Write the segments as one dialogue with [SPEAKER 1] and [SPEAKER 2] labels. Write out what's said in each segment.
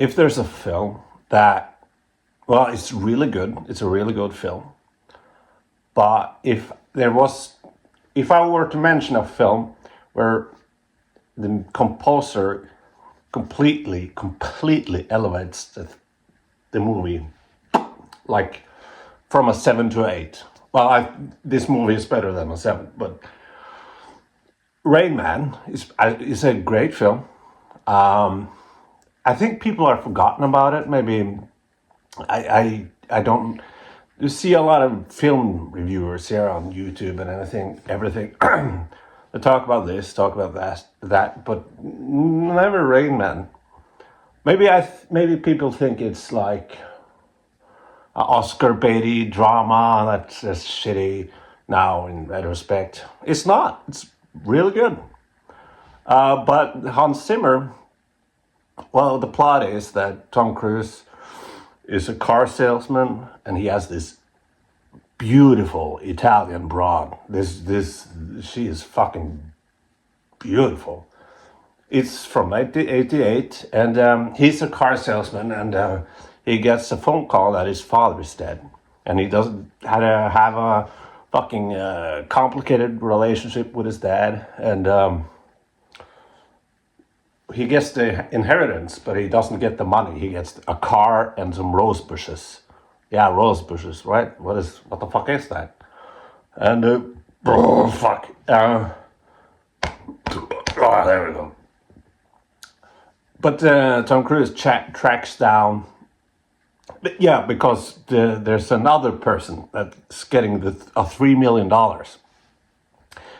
[SPEAKER 1] if there's a film that, well, it's really good. It's a really good film. But if I were to mention a film where the composer completely elevates the movie, like from a 7 to 8. Well, this movie is better than a 7, but Rain Man is a great film. I think people are forgotten about it. Maybe I don't. You see a lot of film reviewers here on YouTube and everything. They talk about this, talk about that, but never Rain Man. Maybe people think it's like a Oscar baity drama that's shitty now in retrospect. It's not. It's really good. But Hans Zimmer, well, the plot is that Tom Cruise is a car salesman and he has this beautiful Italian broad. She is fucking beautiful. It's from 1988, and he's a car salesman, and he gets a phone call that his father is dead, and he doesn't have a fucking complicated relationship with his dad, and he gets the inheritance, but he doesn't get the money. He gets a car and some rose bushes. Yeah, rose bushes, right? What the fuck is that? And oh fuck. Oh, there we go. But Tom Cruise tracks down. Yeah, because there's another person that's getting a $3 million.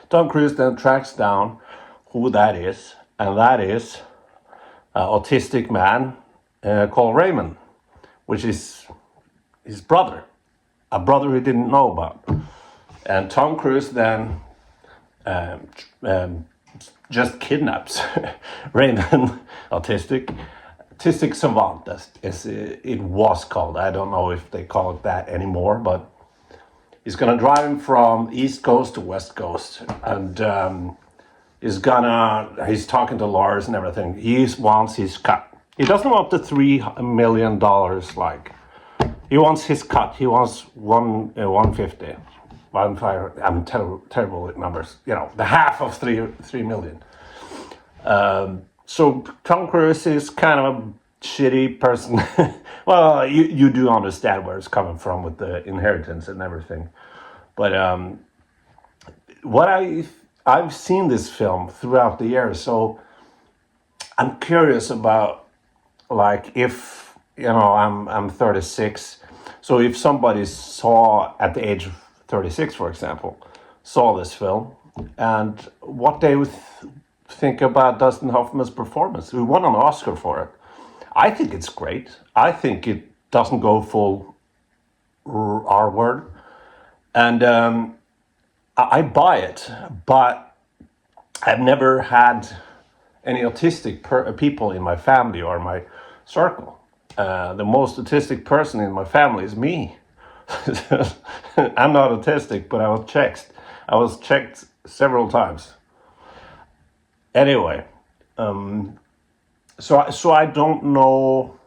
[SPEAKER 1] Tom Cruise then tracks down who that is, and that is an autistic man called Raymond, which is his brother, a brother he didn't know about. And Tom Cruise then just kidnaps Raymond, autistic savant, as it was called. I don't know if they call it that anymore, but he's gonna drive him from East Coast to West Coast, and he's talking to lawyers and everything. He wants his cut. He doesn't want the $3 million. Like, he wants his cut. He wants 150. I'm terrible with numbers. You know, the half of 3 million. So Tom Cruise is kind of a shitty person. Well, you do understand where it's coming from with the inheritance and everything. But I've seen this film throughout the years, so I'm curious about, like, if, you know, I'm 36, so if somebody saw at the age of 36, for example, saw this film, and what they would think about Dustin Hoffman's performance. He won an Oscar for it. I think it's great. I think it doesn't go full R word, and I buy it, but I've never had any autistic people in my family or my circle. The most autistic person in my family is me. I'm not autistic, but I was checked several times. Anyway, so I don't know.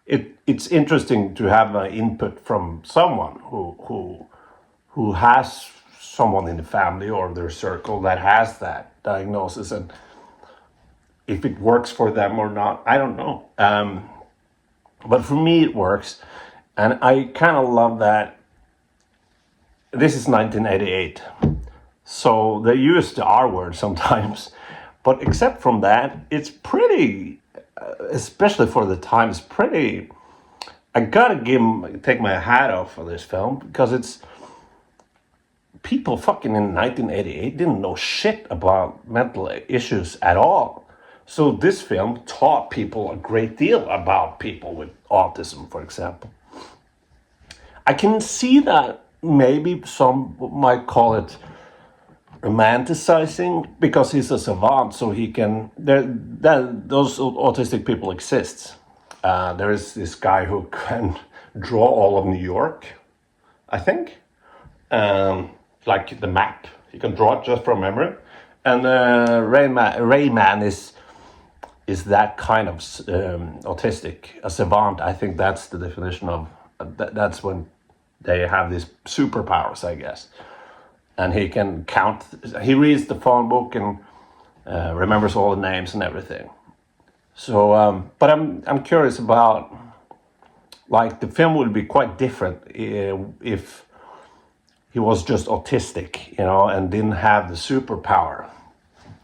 [SPEAKER 1] It's interesting to have an input from someone who has someone in the family or their circle that has that diagnosis, and if it works for them or not, I don't know. But for me, it works, and I kind of love that. This is 1988, so they use the R word sometimes, but except from that, it's pretty, especially for the time, it's pretty. I gotta take my hat off for this film, because it's people fucking in 1988 didn't know shit about mental issues at all. So this film taught people a great deal about people with autism, for example. I can see that maybe some might call it romanticizing, because he's a savant, so he can. Those autistic people exist. There is this guy who can draw all of New York, I think, like the map. He can draw it just from memory. And Rayman is is that kind of autistic, a savant. I think that's the definition of that's when they have these superpowers, I guess. And he can count. He reads the phone book and remembers all the names and everything. So, but I'm curious about, like, the film would be quite different if he was just autistic, and didn't have the superpower.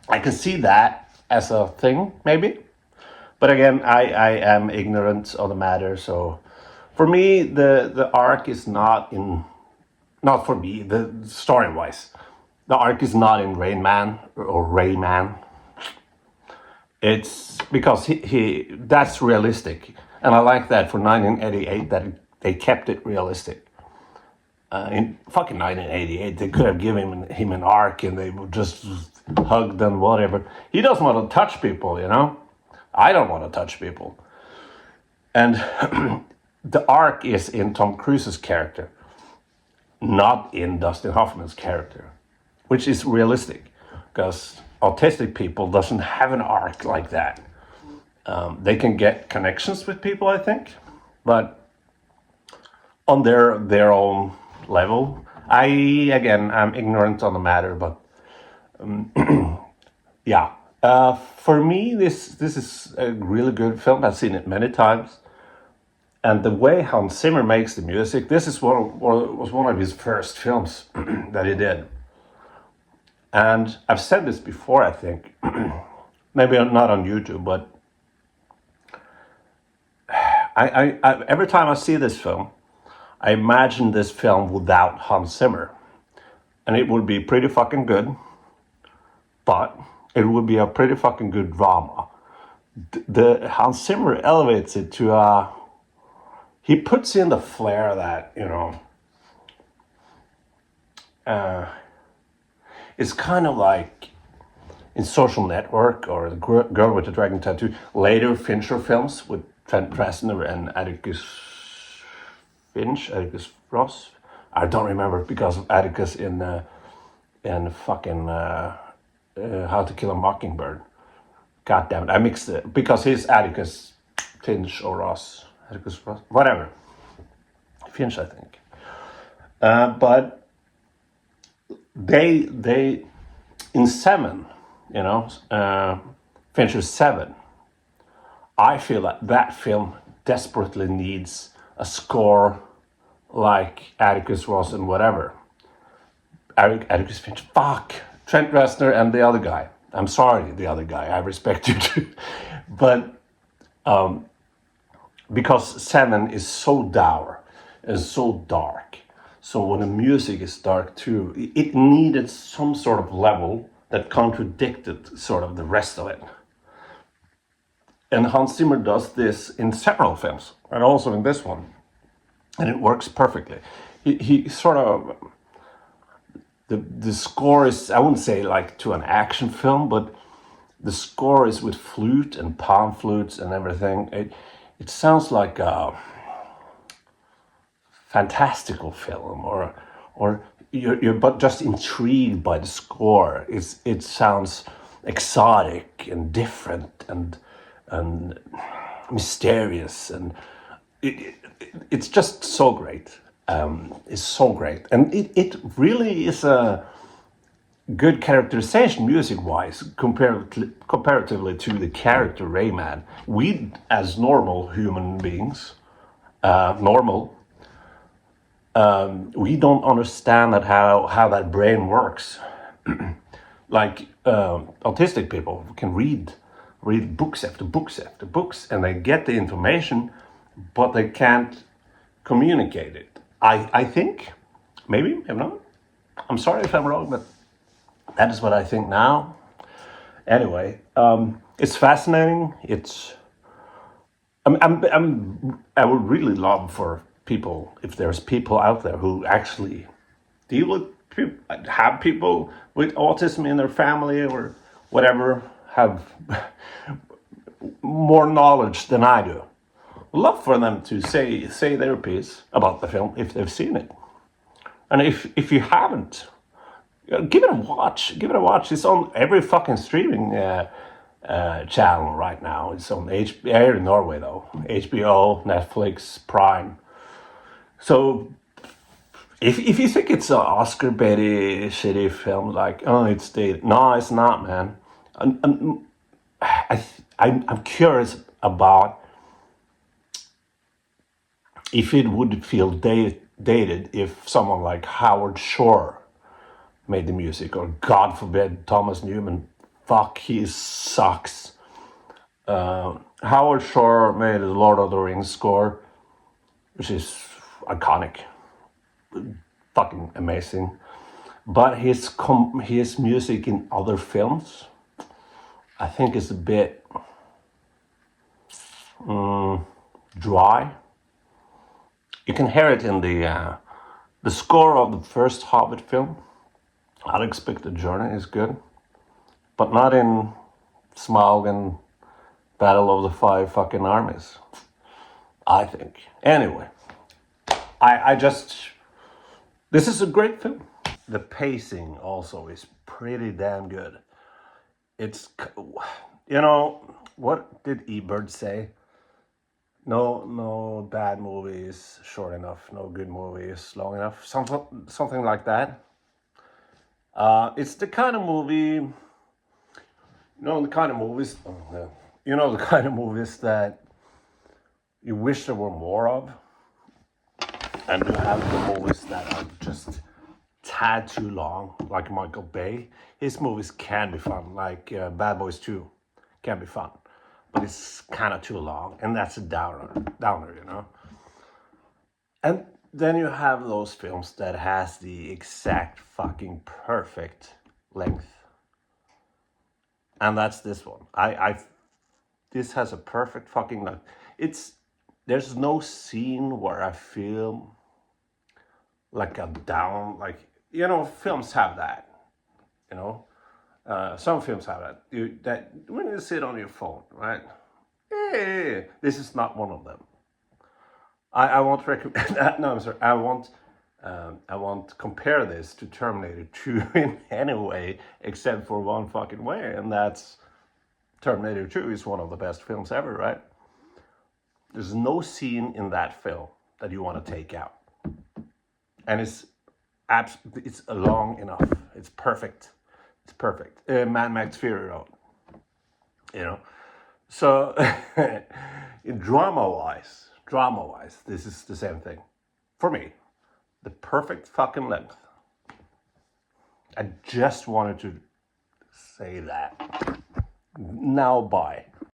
[SPEAKER 1] I can see that as a thing, maybe. But again, I am ignorant of the matter. So for me, the arc is not for me, the story-wise. The arc is not in Rain Man or Rayman. It's because he that's realistic. And I like that for 1988 that they kept it realistic. In fucking 1988, they could have given him an arc and they would just hugged and whatever. He doesn't want to touch people, I don't want to touch people. And the arc is in Tom Cruise's character, not in Dustin Hoffman's character, which is realistic, because autistic people doesn't have an arc like that. They can get connections with people, I think, but on their own level. I'm ignorant on the matter, but yeah. For me, this is a really good film. I've seen it many times. And the way Hans Zimmer makes the music, this is was one of his first films that he did. And I've said this before, I think, maybe not on YouTube, but I every time I see this film, I imagine this film without Hans Zimmer. And it would be pretty fucking good, but it would be a pretty fucking good drama. The Hans Zimmer elevates it to he puts in the flair that, it's kind of like in Social Network or The Girl with the Dragon Tattoo, later Fincher films with Trent Reznor and Atticus Ross. I don't remember because of Atticus in fucking How to Kill a Mockingbird. God damn it, I mixed it because he's Atticus Finch or Ross. Atticus Ross, whatever. Finch, I think. But they in Seven, Fincher's Seven. I feel that film desperately needs a score like Atticus Ross and whatever. Atticus Finch, fuck, Trent Reznor and the other guy. I'm sorry, the other guy. I respect you too, but because Seven is so dour and so dark. So when the music is dark too, it needed some sort of level that contradicted sort of the rest of it. And Hans Zimmer does this in several films, and also in this one. And it works perfectly. He sort of, the score is, I wouldn't say like to an action film, but the score is with flute and palm flutes and everything. It sounds like a fantastical film, or you're but just intrigued by the score. It sounds exotic and different and mysterious, and it's just so great. It's so great, and it really is a good characterization music-wise comparatively to the character Rayman. We, as normal human beings, we don't understand that how that brain works. Like autistic people can read books after books after books, and they get the information, but they can't communicate it. I think, maybe not. I'm sorry if I'm wrong, but that is what I think now. Anyway, it's fascinating. I would really love for people, if there's people out there who actually deal with have people with autism in their family or whatever, have more knowledge than I do. Love for them to say their piece about the film if they've seen it. And if you haven't, give it a watch. It's on every fucking streaming channel right now. It's on here in Norway though, HBO, Netflix, Prime. So if you think it's an Oscar baity shitty film, like oh it's dated, no, it's not, man. I'm curious about if it would feel dated if someone like Howard Shore made the music, or God forbid Thomas Newman. Fuck, he sucks. Howard Shore made the Lord of the Rings score, which is iconic, fucking amazing. But his music in other films, I think, is a bit dry. You can hear it in the score of the first Hobbit film. Unexpected Journey is good, but not in Smaug and Battle of the Five fucking Armies, I think. Anyway, I just, this is a great film. The pacing also is pretty damn good. It's, what did Ebert say? No bad movie is short enough. No good movie is long enough. Something like that. It's the kind of movie, the kind of movies, the kind of movies that you wish there were more of, and you have the movies that are just tad too long, like Michael Bay. His movies can be fun, like Bad Boys 2 can be fun, but it's kind of too long, and that's a downer. And then you have those films that has the exact fucking perfect length, and that's this one. This has a perfect fucking length. There's no scene where I feel like a down, like films have that, you know. Some films have that. That when you sit on your phone, right? This is not one of them. I won't recommend that. No, I'm sorry. I won't compare this to Terminator 2 in any way, except for one fucking way, and that's Terminator 2 is one of the best films ever, right? There's no scene in that film that you want to take out, and it's long enough. It's perfect. It's perfect. Mad Max Fury Road, you know. So, drama-wise, this is the same thing. For me, the perfect fucking length. I just wanted to say that. Now, bye.